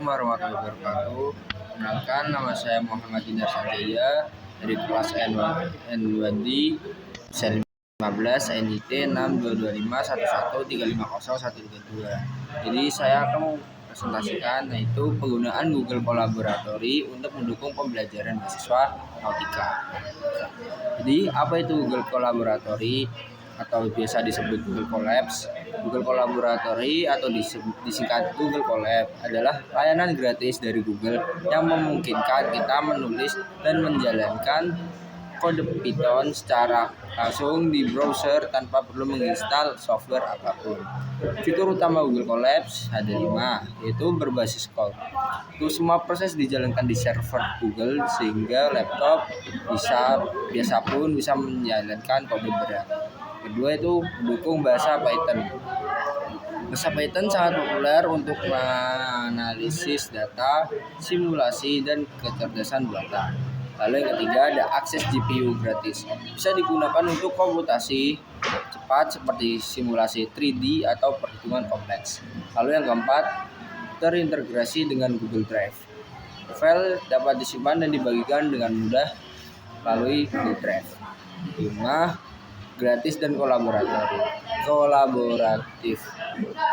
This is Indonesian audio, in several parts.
Warahmatullahi wabarakatuh. Perkenalkan, nama saya Muhammad Dinar Sanjaya dari kelas N2D sel 15 NIT 622511350132. Jadi saya akan presentasikan yaitu penggunaan Google Collaboratory untuk mendukung pembelajaran mahasiswa nautika. Jadi apa itu Google Collaboratory atau biasa disebut Google Colabs? Google Collaboratory atau disingkat Google Colab adalah layanan gratis dari Google yang memungkinkan kita menulis dan menjalankan kode Python secara langsung di browser tanpa perlu menginstal software apapun. Fitur utama Google Colabs ada 5, yaitu berbasis cloud. Itu semua proses dijalankan di server Google sehingga laptop biasa pun bisa menjalankan kode berat. Kedua itu mendukung bahasa Python. Bahasa Python sangat populer untuk menganalisis data, simulasi, dan kecerdasan buatan. Lalu yang ketiga ada akses GPU gratis. Bisa digunakan untuk komputasi cepat seperti simulasi 3D atau perhitungan kompleks. Lalu yang keempat, terintegrasi dengan Google Drive. File dapat disimpan dan dibagikan dengan mudah melalui Google Drive. 5. Gratis dan kolaboratif.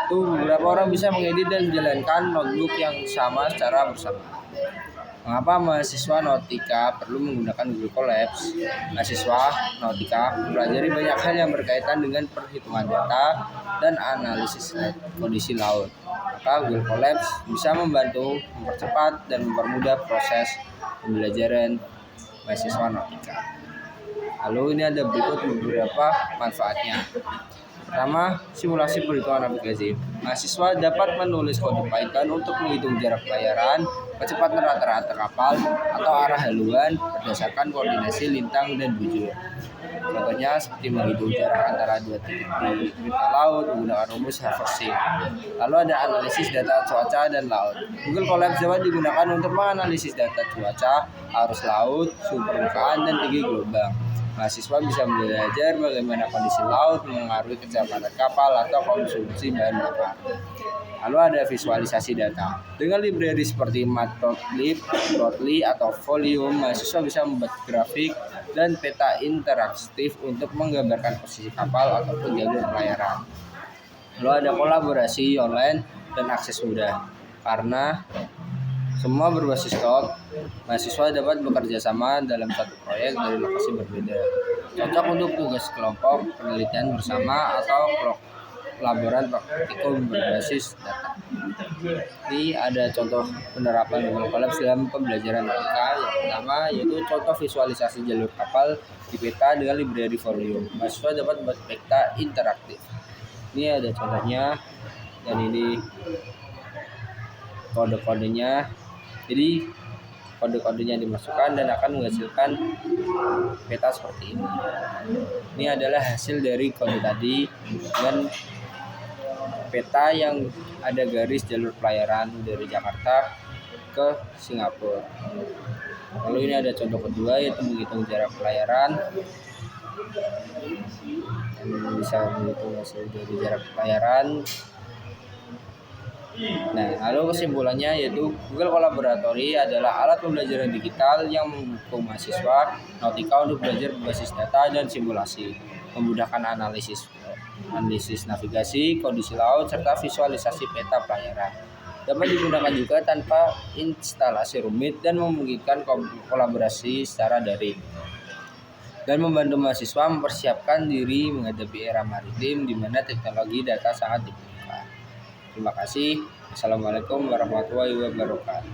Itu beberapa orang bisa mengedit dan menjalankan notebook yang sama secara bersama. Mengapa mahasiswa nautika perlu menggunakan Google Colabs? Mahasiswa nautika mempelajari banyak hal yang berkaitan dengan perhitungan data dan analisis kondisi laut. Maka Google Colabs bisa membantu mempercepat dan mempermudah proses pembelajaran mahasiswa nautika. Lalu ini ada berikut beberapa manfaatnya. Pertama, simulasi perhitungan navigasi. Mahasiswa dapat menulis kode Python untuk menghitung jarak pelayaran, kecepatan rata-rata kapal, atau arah haluan berdasarkan koordinasi lintang dan bujur. Contohnya seperti menghitung jarak antara dua titik di permukaan laut menggunakan rumus Haversing. Lalu ada analisis data cuaca dan laut. Google Colabs dapat digunakan untuk menganalisis data cuaca, arus laut, suhu permukaan, dan tinggi gelombang. Mahasiswa bisa belajar bagaimana kondisi laut mengaruhi kecepatan kapal atau konsumsi bahan bakar. Lalu ada visualisasi data. Dengan library seperti Matplotlib, Plotly, atau Volume, mahasiswa bisa membuat grafik dan peta interaktif untuk menggambarkan posisi kapal ataupun jalur pelayaran. Lalu ada kolaborasi online dan akses mudah. Karena semua berbasis cloud, mahasiswa dapat bekerja sama dalam satu proyek dari lokasi berbeda. Cocok untuk tugas kelompok, penelitian bersama, atau laboran praktikum berbasis data. Ini ada contoh penerapan Google Colabs dalam pembelajaran nautika. Yang pertama yaitu contoh visualisasi jalur kapal di peta dengan library Volume. Mahasiswa dapat membuat peta interaktif. Ini ada contohnya dan ini kode-kodenya. Jadi kode-kodenya dimasukkan dan akan menghasilkan peta seperti ini. Ini adalah hasil dari kode tadi dengan peta yang ada garis jalur pelayaran dari Jakarta ke Singapura. Lalu ini ada contoh kedua yaitu menghitung jarak pelayaran. Dan bisa menghitung hasil dari jarak pelayaran. Nah, lalu kesimpulannya yaitu Google Collaboratory adalah alat pembelajaran digital yang mendukung mahasiswa nautika untuk belajar berbasis data dan simulasi, memudahkan analisis navigasi, kondisi laut, serta visualisasi peta pelayaran. Dapat digunakan juga tanpa instalasi rumit dan memungkinkan kolaborasi secara daring. Dan membantu mahasiswa mempersiapkan diri menghadapi era maritim di mana teknologi data sangat dibutuhkan. Terima kasih. Assalamualaikum warahmatullahi wabarakatuh.